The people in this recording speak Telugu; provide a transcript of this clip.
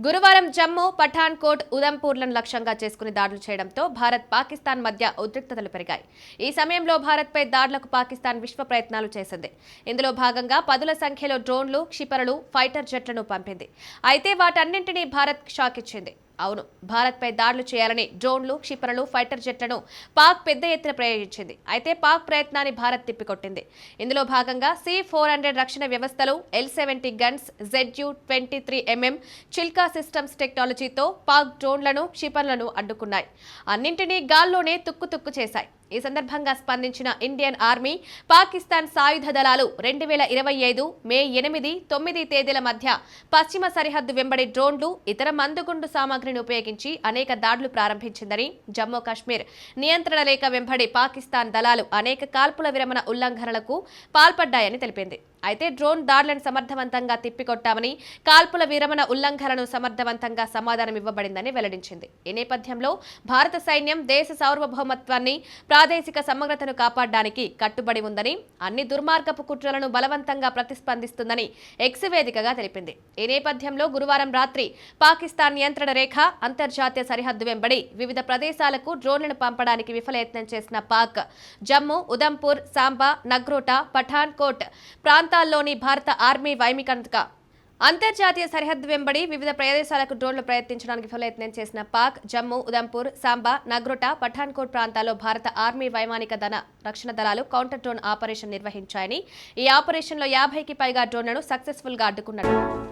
గురువారం జమ్మూ, పఠాన్కోట్, ఉదంపూర్లను లక్ష్యంగా చేసుకుని దాడులు చేయడంతో భారత్, పాకిస్తాన్ మధ్య ఉద్రిక్తతలు పెరిగాయి. ఈ సమయంలో భారత్పై దాడులకు పాకిస్తాన్ విశ్వ ప్రయత్నాలు చేసింది. ఇందులో భాగంగా పదుల సంఖ్యలో డ్రోన్లు, క్షిపణులు, ఫైటర్ జెట్లను పంపింది. అయితే వాటన్నింటినీ భారత్ షాక్ ఇచ్చింది. అవును, భారత్పై దాడులు చేయాలని డ్రోన్లు, క్షిపణులు, ఫైటర్ జెట్లను పాక్ పెద్ద ఎత్తున ప్రయోగించింది. అయితే పాక్ ప్రయత్నాన్ని భారత్ తిప్పికొట్టింది. ఇందులో భాగంగా C-400 రక్షణ వ్యవస్థలు, L-70 guns, ZU-23mm Chilka systems టెక్నాలజీతో పాక్ డ్రోన్లను, క్షిపణులను అడ్డుకున్నాయి. అన్నింటినీ గాల్లోనే తుక్కు చేశాయి. ఈ సందర్భంగా స్పందించిన ఇండియన్ ఆర్మీ, పాకిస్తాన్ సాయుధ దళాలు 2025 మే 8, 9 తేదీల మధ్య పశ్చిమ సరిహద్దు వెంబడి డ్రోన్లు, ఇతర మందుగుండు సామాగ్రిని ఉపయోగించి అనేక దాడులు ప్రారంభించిందని, జమ్మూ కాశ్మీర్ నియంత్రణ రేఖ వెంబడి పాకిస్తాన్ దళాలు అనేక కాల్పుల విరమణ ఉల్లంఘనలకు పాల్పడ్డాయని తెలిపింది. అయితే డ్రోన్ దాడులను సమర్థవంతంగా తిప్పికొట్టామని, కాల్పుల విరమణ ఉల్లంఘనలను సమర్థవంతంగా సమాధానం ఇవ్వబడిందని వెల్లడించింది. ఈ నేపథ్యంలో భారత సైన్యం దేశ సార్వభౌమత్వాన్ని, ప్రాదేశిక సమగ్రతను కాపాడడానికి కట్టుబడి ఉందని, అన్ని దుర్మార్గపు కుట్రలను బలవంతంగా ప్రతిస్పందిస్తుందని ఎక్స్ వేదికగా తెలిపింది. ఈ నేపథ్యంలో గురువారం రాత్రి పాకిస్తాన్ నియంత్రణ రేఖ, అంతర్జాతీయ సరిహద్దు వెంబడి వివిధ ప్రదేశాలకు డ్రోన్లను పంపడానికి విఫలయత్నం చేసిన పాక్ జమ్మూ, ఉదంపూర్, సాంబా, నగ్రోటా, పఠాన్కోట్ ప్రాంతాల్లోని భారత ఆర్మీ వైమానిక అంతర్జాతీయ సరిహద్దు వెంబడి వివిధ ప్రదేశాలకు డ్రోన్లు ప్రయత్నించడానికి విఫలయత్నం చేసిన పాక్ జమ్మూ, ఉదంపూర్, సాంబా, నగ్రోటా, పఠాన్కోట్ ప్రాంతాల్లో భారత ఆర్మీ వైమానిక రక్షణ దళాలు కౌంటర్ డ్రోన్ ఆపరేషన్ నిర్వహించాయని, ఈ ఆపరేషన్లో 50కి పైగా డ్రోన్లను సక్సెస్ఫుల్ గా అడ్డుకున్నట్టు